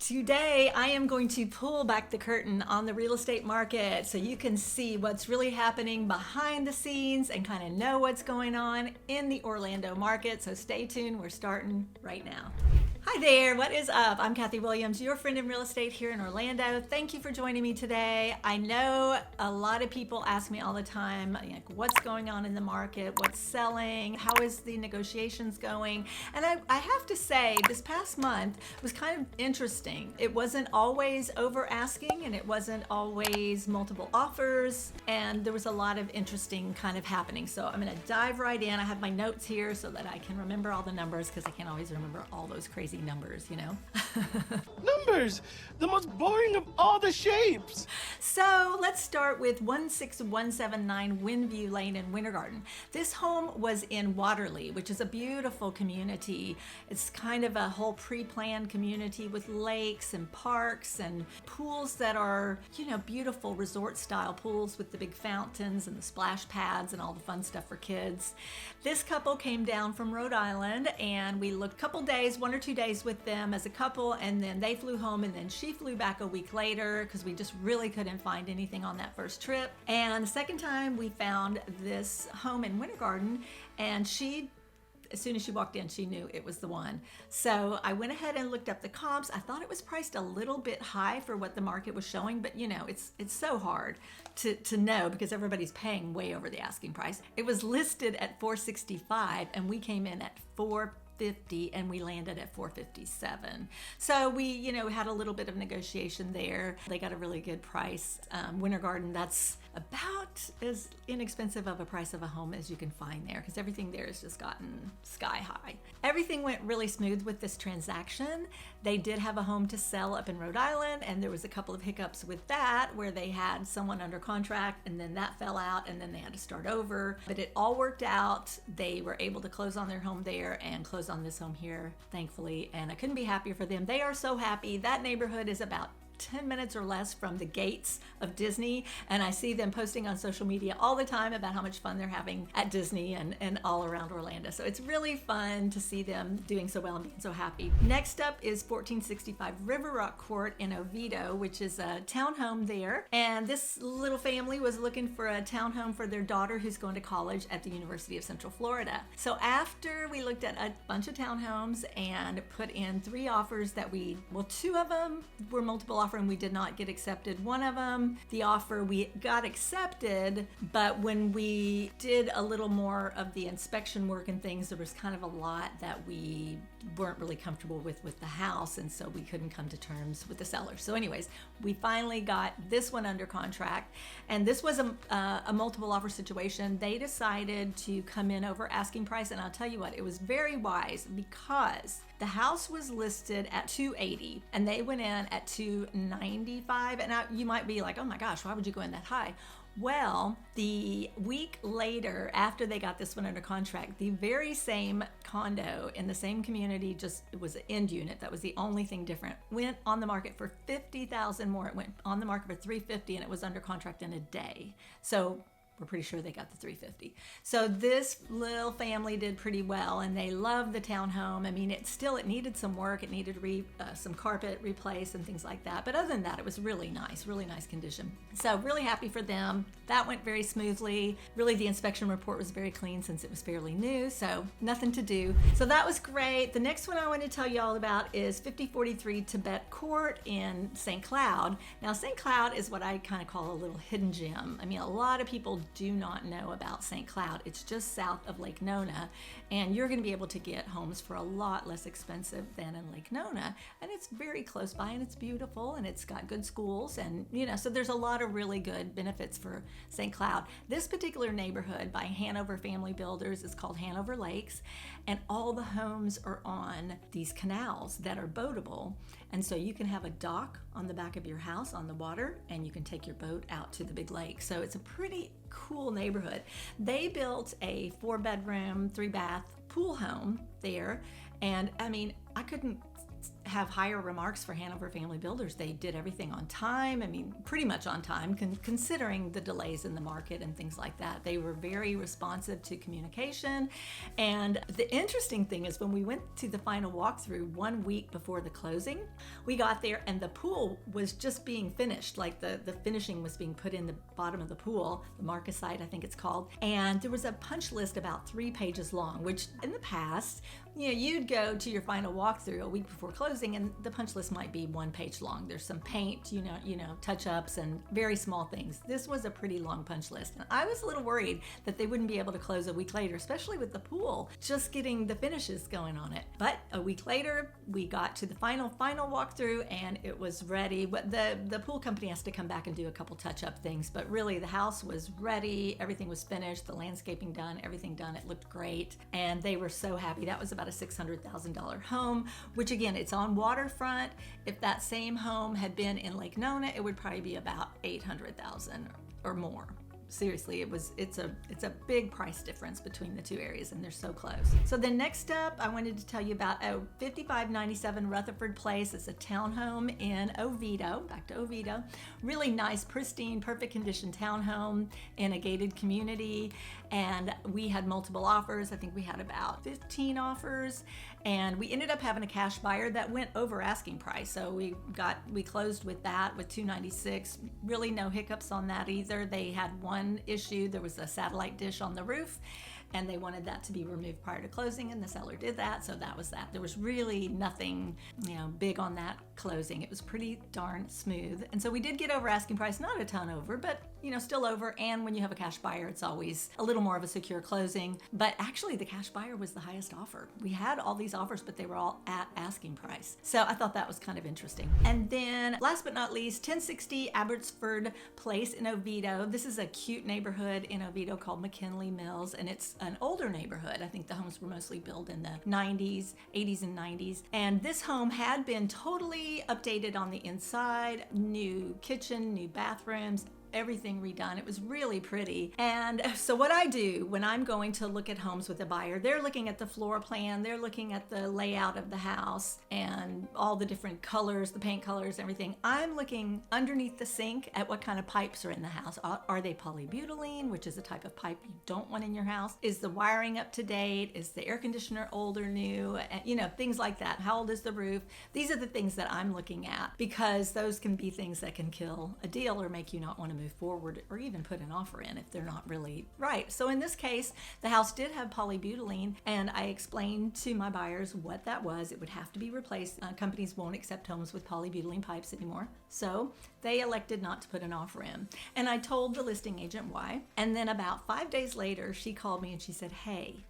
Today, I am going to pull back the curtain on the real estate market so you can see what's really happening behind the scenes and kind of know what's going on in the Orlando market. So stay tuned, we're starting right now. Hi there, what is up? I'm Kathy Williams, your friend in real estate here in Orlando. Thank you for joining me today. I know a lot of people ask me all the time, like, what's going on in the market, what's selling, how is the negotiations going? And I have to say, this past month was kind of interesting. It wasn't always over asking and it wasn't always multiple offers, and there was a lot of interesting kind of happening. So I'm gonna dive right in. I have my notes here so that I can remember all the numbers because I can't always remember all those crazy numbers, you know? Numbers! The most boring of all the shapes! So let's start with 16179 Windview Lane in Winter Garden. This home was in Waterley, which is a beautiful community. It's kind of a whole pre-planned community with lakes and parks and pools that are, you know, beautiful resort style pools with the big fountains and the splash pads and all the fun stuff for kids. This couple came down from Rhode Island and we looked a couple days, 1 or 2 days with them as a couple, and then they flew home and then she flew back a week later because we just really couldn't find anything on that first trip. And the second time we found this home in Winter Garden, and as soon as she walked in, she knew it was the one. So I went ahead and looked up the comps. I thought it was priced a little bit high for what the market was showing, but you know, it's so hard to know because everybody's paying way over the asking price. It was listed at $465 and we came in at $450 and we landed at $457. So we, you know, had a little bit of negotiation there. They got a really good price. Winter Garden, that's about as inexpensive of a price of a home as you can find there because everything there has just gotten sky high. Everything went really smooth with this transaction. They did have a home to sell up in Rhode Island, and there was a couple of hiccups with that where they had someone under contract and then that fell out and then they had to start over. But it all worked out. They were able to close on their home there and close on this home here, thankfully, and I couldn't be happier for them. They are so happy. That neighborhood is about 10 minutes or less from the gates of Disney, and I see them posting on social media all the time about how much fun they're having at Disney and all around Orlando. So it's really fun to see them doing so well and being so happy. Next up is 1465 River Rock Court in Oviedo, which is a townhome there. And this little family was looking for a townhome for their daughter who's going to college at the University of Central Florida. So after we looked at a bunch of townhomes and put in 3 offers that 2 of them were multiple offer and we did not get accepted. One of them, the offer we got accepted, but when we did a little more of the inspection work and things, there was kind of a lot that we weren't really comfortable with the house, and so we couldn't come to terms with the seller. So anyways, we finally got this one under contract, and this was a multiple offer situation. They decided to come in over asking price, and I'll tell you what, it was very wise because the house was listed at $280 and they went in at $295. And you might be like, oh my gosh, why would you go in that high? Well, the week later, after they got this one under contract, the very same condo in the same community, just it was an end unit, that was the only thing different, went on the market for $50,000 more. It went on the market for $350 and it was under contract in a day. So we're pretty sure they got the $350. So this little family did pretty well, and they loved the townhome. I mean, it needed some work. It needed some carpet replaced and things like that. But other than that, it was really nice condition. So really happy for them. That went very smoothly. Really, the inspection report was very clean since it was fairly new, so nothing to do. So that was great. The next one I want to tell you all about is 5043 Tibet Court in St. Cloud. Now, St. Cloud is what I kind of call a little hidden gem. I mean, a lot of people do not know about St. Cloud. It's just south of Lake Nona, and you're going to be able to get homes for a lot less expensive than in Lake Nona, and it's very close by and it's beautiful and it's got good schools, and you know, so there's a lot of really good benefits for St. Cloud. This particular neighborhood by Hanover Family Builders is called Hanover Lakes, and all the homes are on these canals that are boatable, and so you can have a dock on the back of your house on the water and you can take your boat out to the big lake. So it's a pretty cool neighborhood. They built a 4-bedroom, 3-bath pool home there, and I mean, I couldn't have higher remarks for Hanover Family Builders. They did everything on time. I mean, pretty much on time, considering the delays in the market and things like that. They were very responsive to communication. And the interesting thing is when we went to the final walkthrough 1 week before the closing, we got there and the pool was just being finished. Like the finishing was being put in the bottom of the pool, the marcasite, I think it's called. And there was a punch list about 3 pages long, which in the past, you'd go to your final walkthrough a week before closing and the punch list might be 1 page long. There's some paint, touch-ups and very small things. This was a pretty long punch list. And I was a little worried that they wouldn't be able to close a week later, especially with the pool, just getting the finishes going on it. But a week later, we got to the final walkthrough and it was ready. But the pool company has to come back and do a couple touch-up things, but really the house was ready. Everything was finished, the landscaping done, everything done. It looked great. And they were so happy. That was about a $600,000 home, which again, it's on waterfront. If that same home had been in Lake Nona, it would probably be about $800,000 or more. Seriously, it's a big price difference between the two areas and they're so close. So the next up, I wanted to tell you about 5597 Rutherford Place. It's a townhome in Oviedo, back to Oviedo. Really nice, pristine, perfect condition townhome in a gated community. And we had multiple offers. I think we had about 15 offers. And we ended up having a cash buyer that went over asking price. So we closed with that with $296. Really no hiccups on that either. They had one issue. There was a satellite dish on the roof and they wanted that to be removed prior to closing and the seller did that. So that was that. There was really nothing, big on that closing. It was pretty darn smooth. And so we did get over asking price, not a ton over, but still over. And when you have a cash buyer, it's always a little more of a secure closing. But actually the cash buyer was the highest offer. We had all these offers, but they were all at asking price. So I thought that was kind of interesting. And then last but not least, 1060 Abbotsford Place in Oviedo. This is a cute neighborhood in Oviedo called McKinley Mills, and it's an older neighborhood. I think the homes were mostly built in the 80s and 90s. And this home had been totally updated on the inside, new kitchen, new bathrooms, everything redone. It was really pretty. And so what I do when I'm going to look at homes with a buyer, they're looking at the floor plan, they're looking at the layout of the house and all the different colors, the paint colors, everything. I'm looking underneath the sink at what kind of pipes are in the house. Are they polybutylene, which is a type of pipe you don't want in your house? Is the wiring up to date? Is the air conditioner old or new? Things like that. How old is the roof? These are the things that I'm looking at because those can be things that can kill a deal or make you not want to move forward or even put an offer in if they're not really right. So in this case, the house did have polybutylene and I explained to my buyers what that was. It would have to be replaced. Companies won't accept homes with polybutylene pipes anymore. So they elected not to put an offer in. And I told the listing agent why. And then about 5 days later, she called me and she said, hey,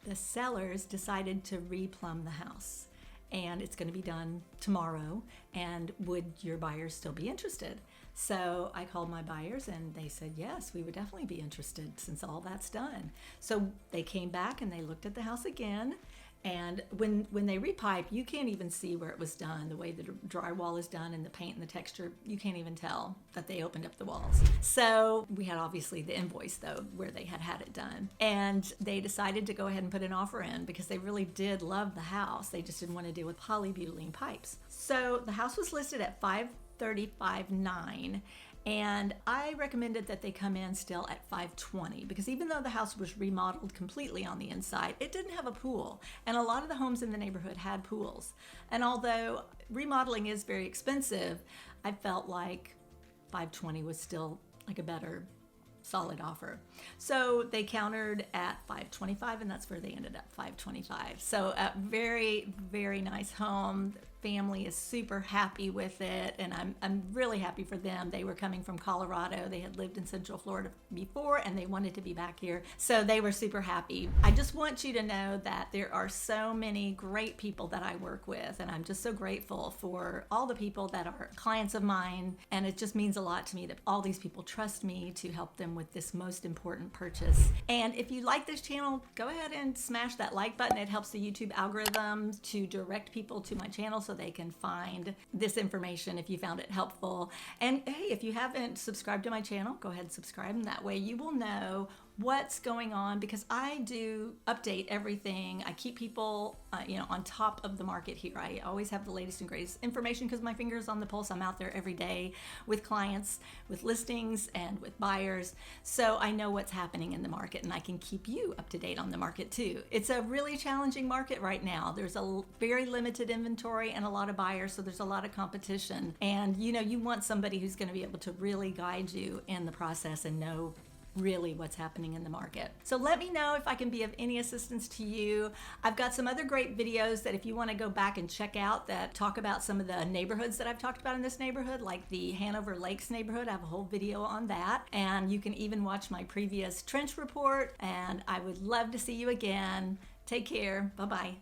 the sellers decided to replumb the house and it's going to be done tomorrow. And would your buyers still be interested? So I called my buyers and they said, yes, we would definitely be interested since all that's done. So they came back and they looked at the house again. And when they repipe, you can't even see where it was done. The way the drywall is done and the paint and the texture, you can't even tell that they opened up the walls. So we had obviously the invoice though, where they had it done. And they decided to go ahead and put an offer in because they really did love the house. They just didn't want to deal with polybutylene pipes. So the house was listed at $535,900. And I recommended that they come in still at $520 because even though the house was remodeled completely on the inside, it didn't have a pool. And a lot of the homes in the neighborhood had pools. And although remodeling is very expensive, I felt like $520 was still like a better solid offer. So they countered at $525 and that's where they ended up, $525. So a very, very nice home. Family is super happy with it and I'm really happy for them. They were coming from Colorado. They had lived in Central Florida before and they wanted to be back here. So they were super happy. I just want you to know that there are so many great people that I work with and I'm just so grateful for all the people that are clients of mine, and it just means a lot to me that all these people trust me to help them with this most important purchase. And if you like this channel, go ahead and smash that like button. It helps the YouTube algorithm to direct people to my channel so they can find this information if you found it helpful. And hey, if you haven't subscribed to my channel, go ahead and subscribe, and that way you will know what's going on, because I do update everything. I keep people, on top of the market here. I always have the latest and greatest information because my finger's on the pulse. I'm out there every day with clients, with listings, and with buyers. So I know what's happening in the market, and I can keep you up to date on the market too. It's a really challenging market right now. There's a very limited inventory and a lot of buyers, so there's a lot of competition. And you want somebody who's going to be able to really guide you in the process and know really what's happening in the market. So let me know if I can be of any assistance to you. I've got some other great videos that if you want to go back and check out that talk about some of the neighborhoods that I've talked about in this neighborhood, like the Hanover Lakes neighborhood. I have a whole video on that. And you can even watch my previous trench report. And I would love to see you again. Take care. Bye-bye.